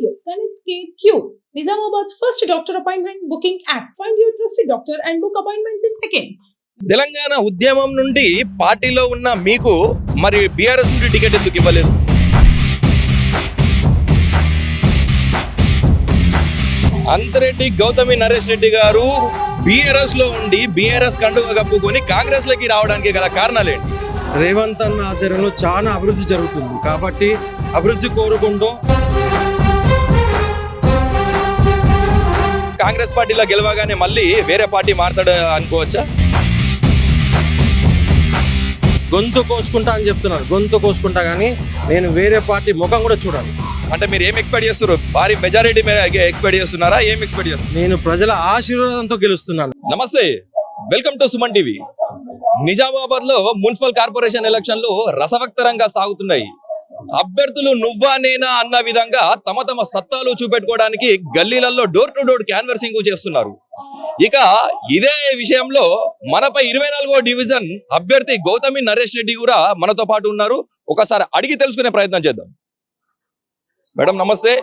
you. Connect Care Cube, Nizamabad's first doctor appointment booking app. Find your trusted doctor and book appointments in seconds. Telangana ఉద్యమం నుండి పార్టీలో ఉన్న మీకు మరి BRS నుండి టికెట్ ఎందుకు ఇవ్వలేదు? అంతరెడ్డి గౌతమి నరేష్ రెడ్డి గారు బీఆర్ఎస్ లో ఉండి బీఆర్ఎస్ కండుగా కప్పుకొని కాంగ్రెస్ లోకి రావడానికి గల కారణాలేంటి? రేవంత్ అన్న ఆధ్వర్యంలో చాలా అభివృద్ధి జరుగుతుంది కాబట్టి అభివృద్ధి కోరుకుంటూ కాంగ్రెస్ పార్టీలో గెలవగానే మళ్ళీ వేరే పార్టీ మారుతాడు అనుకోవచ్చా? గొంతు కోసుకుంటా అని చెప్తున్నారు. గొంతు కోసుకుంటా కానీ నేను వేరే పార్టీ ముఖం కూడా చూడాలి. అంటే మీరు ఏం ఎక్స్పెక్ట్ చేస్తున్నారు? భారీ మెజారిటీ ఎక్స్పెక్ట్ చేస్తున్నారా? ఏం ఎక్స్పెక్ట్ చేస్తున్నారు? నేను ప్రజల ఆశీర్వాదంతో గెలుస్తున్నాను. నమస్తే, welcome to Suman TV. Nizamabad లో మున్సిపల్ కార్పొరేషన్ ఎలక్షన్లు రసవత్తరంగా సాగుతున్నాయి. అభ్యర్థులు నువ్వా నేనా అన్న విధంగా తమ తమ సత్తాలు చూపెట్టుకోవడానికి గల్లీలలో డోర్ టు డోర్ క్యాన్వర్సింగ్ చేస్తున్నారు. ఇక ఇదే విషయంలో మనపై 24వ డివిజన్ అభ్యర్థి గౌతమి నరేష్ రెడ్డి కూడా మనతో పాటు ఉన్నారు. ఒకసారి అడిగి తెలుసుకునే ప్రయత్నం చేద్దాం. మేడం నమస్తే,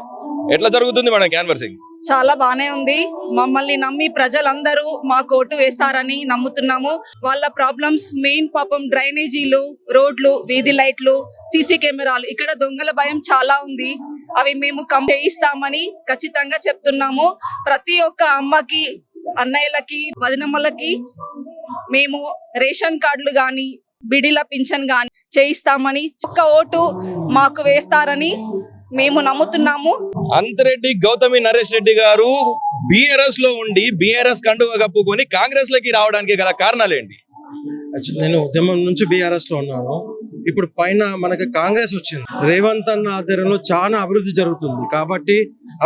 ఎట్లా జరుగుతుంది మేడం క్యాన్వర్సింగ్? చాలా బానే ఉంది. మమ్మల్ని నమ్మి ప్రజలందరూ మాకు ఓటు వేస్తారని నమ్ముతున్నాము. వాళ్ళ ప్రాబ్లమ్స్ మెయిన్ పాపం డ్రైనేజీలు, రోడ్లు, వీధి లైట్లు, సీసీ కెమెరాలు, ఇక్కడ దొంగల భయం చాలా ఉంది. అవి మేము చేయిస్తామని ఖచ్చితంగా చెప్తున్నాము. ప్రతి ఒక్క అమ్మకి, అన్నయ్యలకి, వదినమ్మలకి మేము రేషన్ కార్డులు గాని, బిడిల పింఛన్ గాని చేయిస్తామని, ఒక్క ఓటు మాకు వేస్తారని మేము నమ్ముతున్నాము. అంతరెడ్డి గౌతమి నరేష్ రెడ్డి గారు బీఆర్ఎస్ లో ఉండి బీఆర్ఎస్ కండుగా కప్పుకొని కాంగ్రెస్ లోకి రావడానికి గల కారణాలేంటి? నేను ఉద్యమం నుంచి బీఆర్ఎస్ లో ఉన్నాను. ఇప్పుడు పైన మనకి కాంగ్రెస్ వచ్చింది. రేవంత్ అన్న ఆధ్వర్యంలో చాలా అభివృద్ధి జరుగుతుంది కాబట్టి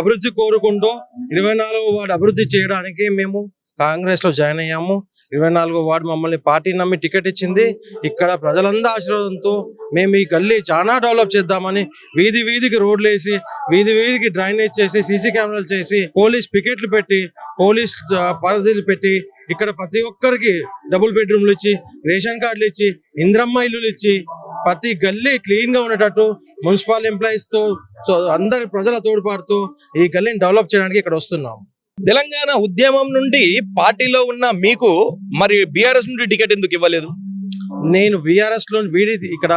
అభివృద్ధి కోరుకుంటూ 24వ వార్డు అభివృద్ధి చేయడానికి మేము కాంగ్రెస్ లో జాయిన్ అయ్యాము. 24వ వార్డు మమ్మల్ని పార్టీ నమ్మి టికెట్ ఇచ్చింది. ఇక్కడ ప్రజలందరి ఆశీర్వాదంతో మేము ఈ గల్లీ చాలా డెవలప్ చేద్దామని వీధి వీధికి రోడ్లు వేసి, వీధి వీధికి డ్రైనేజ్ చేసి, సీసీ కెమెరాలు చేసి, పోలీస్ పికెట్లు పెట్టి, పోలీస్ పరిధిలు పెట్టి, ఇక్కడ ప్రతి ఒక్కరికి డబుల్ బెడ్రూమ్లు ఇచ్చి, రేషన్ కార్డులు ఇచ్చి, ఇంద్రమ్మ ఇల్లులు ఇచ్చి, ప్రతి గల్లీ క్లీన్ గా ఉండేటట్టు మున్సిపల్ ఎంప్లాయీస్ తో అందరి ప్రజల తోడ్పాటుతో ఈ గల్లీని డెవలప్ చేయడానికి ఇక్కడ వస్తున్నాం. తెలంగాణ ఉద్యమం నుండి పార్టీలో ఉన్న మీకు మరి బీఆర్ఎస్ నుండి టికెట్ ఎందుకు ఇవ్వలేదు? నేను బీఆర్ఎస్ లో వీడి ఇక్కడ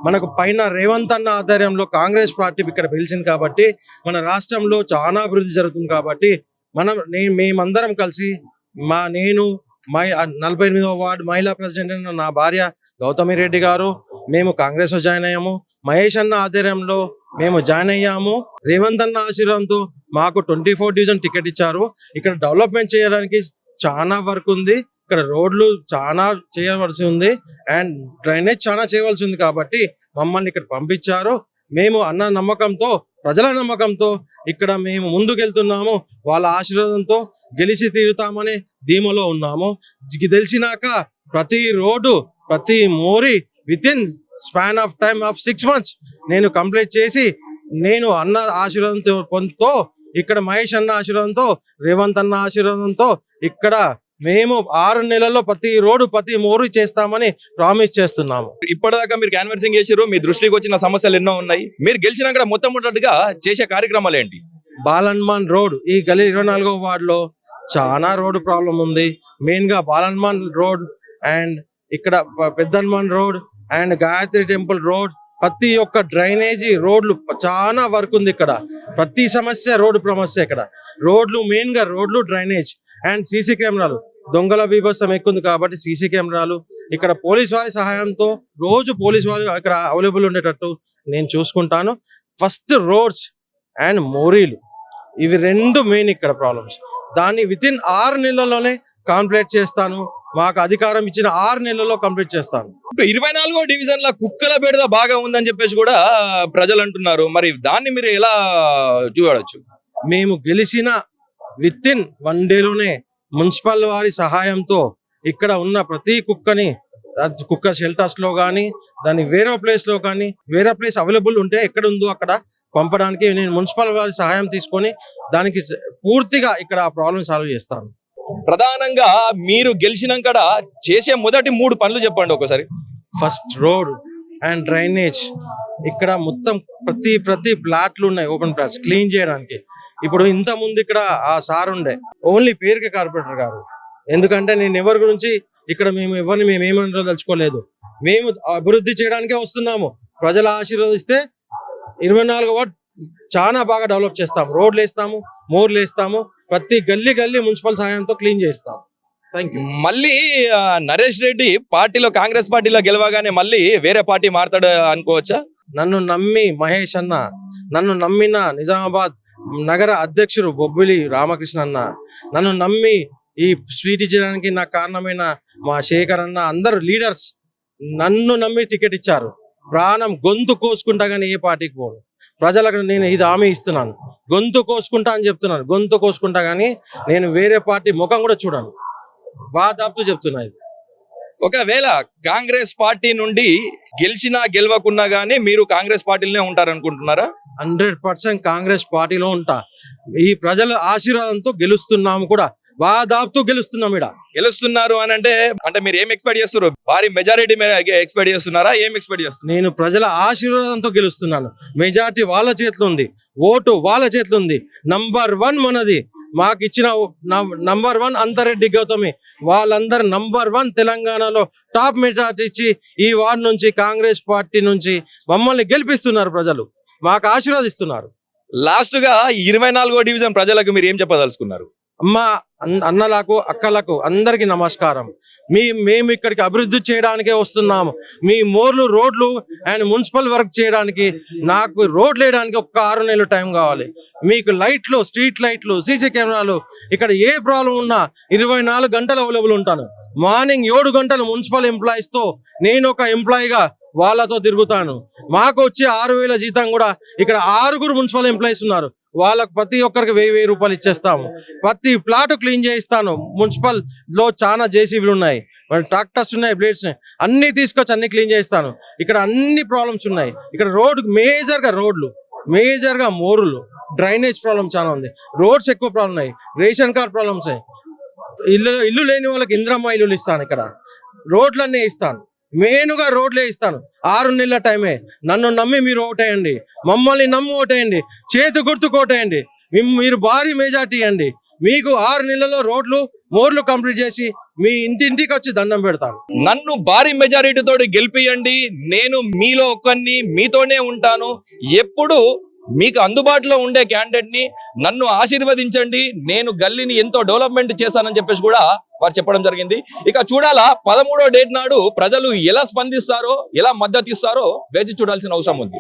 మనకు పైన రేవంత్ అన్న ఆధ్వర్యంలో కాంగ్రెస్ పార్టీ ఇక్కడ పిలిచింది కాబట్టి మన రాష్ట్రంలో చాలా అభివృద్ధి జరుగుతుంది కాబట్టి మేమందరం కలిసి నేను 48వ వార్డు మహిళా ప్రెసిడెంట్ నా భార్య గౌతమి రెడ్డి గారు మేము కాంగ్రెస్ లో జాయిన్ అయ్యాము. మహేష్ అన్న ఆధ్వర్యంలో మేము జాయిన్ అయ్యాము. రేవంత్ అన్న ఆశీర్వాదంతో మాకు 24 డివిజన్ టికెట్ ఇచ్చారు. ఇక్కడ డెవలప్మెంట్ చేయడానికి చాలా వర్క్ ఉంది. ఇక్కడ రోడ్లు చాలా చేయవలసి ఉంది అండ్ డ్రైనేజ్ చాలా చేయవలసి ఉంది కాబట్టి మమ్మల్ని ఇక్కడ పంపించారు. మేము అన్న నమ్మకంతో, ప్రజల నమ్మకంతో ఇక్కడ మేము ముందుకెళ్తున్నాము. వాళ్ళ ఆశీర్వాదంతో గెలిచి తీరుతామని ధీమలో ఉన్నాము. తెలిసినాక ప్రతి రోడ్డు, ప్రతి mori within span of time of 6 months నేను కంప్లీట్ చేసి, నేను అన్న ఆశీర్వాదంతో పొందుతో, ఇక్కడ మహేష్ అన్న ఆశీర్వాదంతో, రేవంత్ అన్న ఆశీర్వాదంతో ఇక్కడ మేము 6 నెలల్లో ప్రతి రోడ్డు, ప్రతి మోరు చేస్తామని ప్రామిస్ చేస్తున్నాము. ఇప్పటిదాకా మీరు క్యాన్వర్సింగ్ చేసారు, మీ దృష్టికి వచ్చిన సమస్యలు ఎన్నో ఉన్నాయి. మీరు గెలిచినాక మొట్టమొదటిగా చేసే కార్యక్రమాలు ఏంటి? బాలన్మాన్ రోడ్, ఈ గల్లీ 24వ వార్డులో చాలా రోడ్డు ప్రాబ్లం ఉంది. మెయిన్ గా బాలన్మాన్ రోడ్ అండ్ ఇక్కడ పెద్దన్మాన్ road and Gayatri temple road, ప్రతి ఒక్క డ్రైనేజీ రోడ్లు చాలా వర్క్ ఉంది. ఇక్కడ ప్రతి సమస్య రోడ్డు సమస్య. ఇక్కడ రోడ్లు మెయిన్ గా రోడ్లు, డ్రైనేజ్ అండ్ సీసీ కెమెరాలు. దొంగల బీభత్సం ఎక్కువ ఉంది కాబట్టి సీసీ కెమెరాలు, ఇక్కడ పోలీస్ వారి సహాయంతో రోజు పోలీస్ వారు ఇక్కడ అవైలబుల్ ఉండేటట్టు నేను చూసుకుంటాను. ఫస్ట్ రోడ్స్ అండ్ మోరీలు, ఇవి రెండు మెయిన్ ఇక్కడ ప్రాబ్లమ్స్. దాన్ని వితిన్ 6 నెలల్లోనే కంప్లీట్ చేస్తాను. మాకు అధికారం ఇచ్చిన 6 నెలల్లో కంప్లీట్ చేస్తాను. 24వ డివిజన్ లో కుక్కల బెడద బాగా ఉందని చెప్పేసి కూడా ప్రజలు అంటున్నారు. మరి దాన్ని మీరు ఎలా చూడవచ్చు? మేము గెలిచిన వితిన్ 1 డేలోనే మున్సిపల్ వారి సహాయంతో ఇక్కడ ఉన్న ప్రతి కుక్కని కుక్క షెల్టర్స్ లో కానీ, దాన్ని వేరే ప్లేస్ లో కానీ, వేరే ప్లేస్ అవైలబుల్ ఉంటే ఎక్కడ ఉందో అక్కడ పంపడానికి నేను మున్సిపల్ వారి సహాయం తీసుకొని దానికి పూర్తిగా ఇక్కడ ఆ ప్రాబ్లం సాల్వ్ చేస్తాను. ప్రధానంగా మీరు గెలిచినాక చేసే మొదటి 3 పనులు చెప్పండి ఒకసారి. ఫస్ట్ రోడ్ అండ్ డ్రైనేజ్, ఇక్కడ మొత్తం ప్రతి ప్లాట్లు ఉన్నాయి, ఓపెన్ ప్లాట్స్ క్లీన్ చేయడానికి. ఇప్పుడు ఇంత ముందు ఇక్కడ ఆ సార్ ఉండే, ఓన్లీ పేరుకి కార్పొరేటర్ గారు. ఎందుకంటే నేను ఎవరి గురించి ఇక్కడ ఎవరిని మేము ఏమని తలుచుకోలేదు. మేము అభివృద్ధి చేయడానికే వస్తున్నాము. ప్రజల ఆశీర్వదిస్తే 24 వార్డ్ చాలా బాగా డెవలప్ చేస్తాము. రోడ్లు వేస్తాము, మోర్లు వేస్తాము, ప్రతి గల్లీ మున్సిపల్ సహాయంతో క్లీన్ చేస్తాము. Thank you. మళ్ళీ నరేష్ రెడ్డి పార్టీలో కాంగ్రెస్ పార్టీలో గెలవగానే మళ్ళీ వేరే పార్టీ మారుతాడు అనుకోవచ్చా? నన్ను నమ్మి మహేష్ అన్న, నన్ను నమ్మిన నిజామాబాద్ నగర అధ్యక్షుడు బొబ్బిలి రామకృష్ణ అన్న, నన్ను నమ్మి ఈ స్వీట్ ఇచ్చడానికి నాకు కారణమైన మా శేఖర్ అన్న, అందరు లీడర్స్ నన్ను నమ్మి టికెట్ ఇచ్చారు. ప్రాణం గొంతు కోసుకుంటా కానీ ఏ పార్టీకి పోను. ప్రజలకు నేను ఇది హామీ ఇస్తున్నాను, గొంతు కోసుకుంటా అని చెప్తున్నాను. గొంతు కోసుకుంటా కానీ నేను వేరే పార్టీ ముఖం కూడా చూడను. బాధాపుతూ చెప్తున్నా ఇది. ఒకవేళ కాంగ్రెస్ పార్టీ నుండి గెలిచినా గెలవకున్నా గానీ మీరు కాంగ్రెస్ పార్టీలోనే ఉంటారనుకుంటున్నారా? 100% కాంగ్రెస్ పార్టీలో ఉంటా. ఈ ప్రజల ఆశీర్వాదంతో గెలుస్తున్నాము కూడా, బాధాపుతూ గెలుస్తున్నాం. ఇక్కడ గెలుస్తున్నారు అని అంటే మీరు ఏం ఎక్స్పెక్ట్ చేస్తారు? భారీ మెజారిటీ ఎక్స్పెక్ట్ చేస్తున్నారా? ఏం ఎక్స్పెక్ట్ చేస్తున్నారు? నేను ప్రజల ఆశీర్వాదంతో గెలుస్తున్నాను. మెజార్టీ వాళ్ళ చేతిలో ఉంది, ఓటు వాళ్ళ చేతిలో ఉంది. నంబర్ 1 మనది. మాకు ఇచ్చిన నంబర్ 1 అంతరెడ్డి గౌతమి, వాళ్ళందరూ నంబర్ 1 తెలంగాణలో టాప్ మెజార్టీ ఇచ్చి ఈ వార్డు నుంచి కాంగ్రెస్ పార్టీ నుంచి మమ్మల్ని గెలిపిస్తున్నారు. ప్రజలు మాకు ఆశీర్వదిస్తున్నారు. లాస్ట్ గా 24వ డివిజన్ ప్రజలకు మీరు ఏం చెప్పదలుచుకున్నారు? అమ్మ అన్నలకు, అక్కలకు అందరికీ నమస్కారం. మేము ఇక్కడికి అభివృద్ధి చేయడానికే వస్తున్నాము. మీ మోర్లు, రోడ్లు అండ్ మున్సిపల్ వర్క్ చేయడానికి నాకు రోడ్లు వేయడానికి ఒక 6 నెలలు టైం కావాలి. మీకు లైట్లు, స్ట్రీట్ లైట్లు, సీసీ కెమెరాలు, ఇక్కడ ఏ ప్రాబ్లం ఉన్నా 24 గంటలు అవైలబుల్ ఉంటాను. మార్నింగ్ 7 గంటలు మున్సిపల్ ఎంప్లాయీస్తో నేను ఒక ఎంప్లాయీగా వాళ్ళతో తిరుగుతాను. మాకు వచ్చే 6,000 జీతం కూడా ఇక్కడ 6 మున్సిపల్ ఎంప్లాయీస్ ఉన్నారు. వాళ్ళకు ప్రతి ఒక్కరికి 1,000 రూపాయలు ఇచ్చేస్తాము. ప్రతి ప్లాట్ క్లీన్ చేయిస్తాను. మున్సిపల్ లో చాలా జేసీబీలు ఉన్నాయి, ట్రాక్టర్స్ ఉన్నాయి, బ్లేడ్స్ ఉన్నాయి, అన్ని తీసుకొచ్చి అన్ని క్లీన్ చేయిస్తాను. ఇక్కడ అన్ని ప్రాబ్లమ్స్ ఉన్నాయి. ఇక్కడ మేజర్ గా మోరులు, డ్రైనేజ్ ప్రాబ్లం చాలా ఉంది. రోడ్స్ ఎక్కువ ప్రాబ్లం ఉన్నాయి. రేషన్ కార్డ్ ప్రాబ్లమ్స్ ఉన్నాయి. ఇల్లు లేని వాళ్ళకి ఇంద్రమ్మ ఇల్లులు ఇస్తాను. ఇక్కడ రోడ్లన్నీ ఇస్తాను. మెయిన్గా రోడ్లే ఇస్తాను. 6 నెలల టైమే. నన్ను నమ్మి మీరు ఓటేయండి, మమ్మల్ని నమ్మి ఓటేయండి, చేతి గుర్తుకు ఓటేయండి. మీరు భారీ మెజార్టీ ఇవ్వండి. మీకు 6 నెలల్లో రోడ్లు, మోర్లు కంప్లీట్ చేసి మీ ఇంటింటికి వచ్చి దండం పెడతాను. నన్ను భారీ మెజారిటీ తోటి గెలిపియండి. నేను మీలో ఒక్కరిని, మీతోనే ఉంటాను. ఎప్పుడు మీకు అందుబాటులో ఉండే క్యాండిడేట్ ని నన్ను ఆశీర్వదించండి. నేను గల్లీని ఎంతో డెవలప్మెంట్ చేశానని చెప్పేసి కూడా వారు చెప్పడం జరిగింది. ఇక చూడాలా 13వ డేట్ నాడు ప్రజలు ఎలా స్పందిస్తారో, ఎలా మద్దతు ఇస్తారో వేచి చూడాల్సిన అవసరం ఉంది.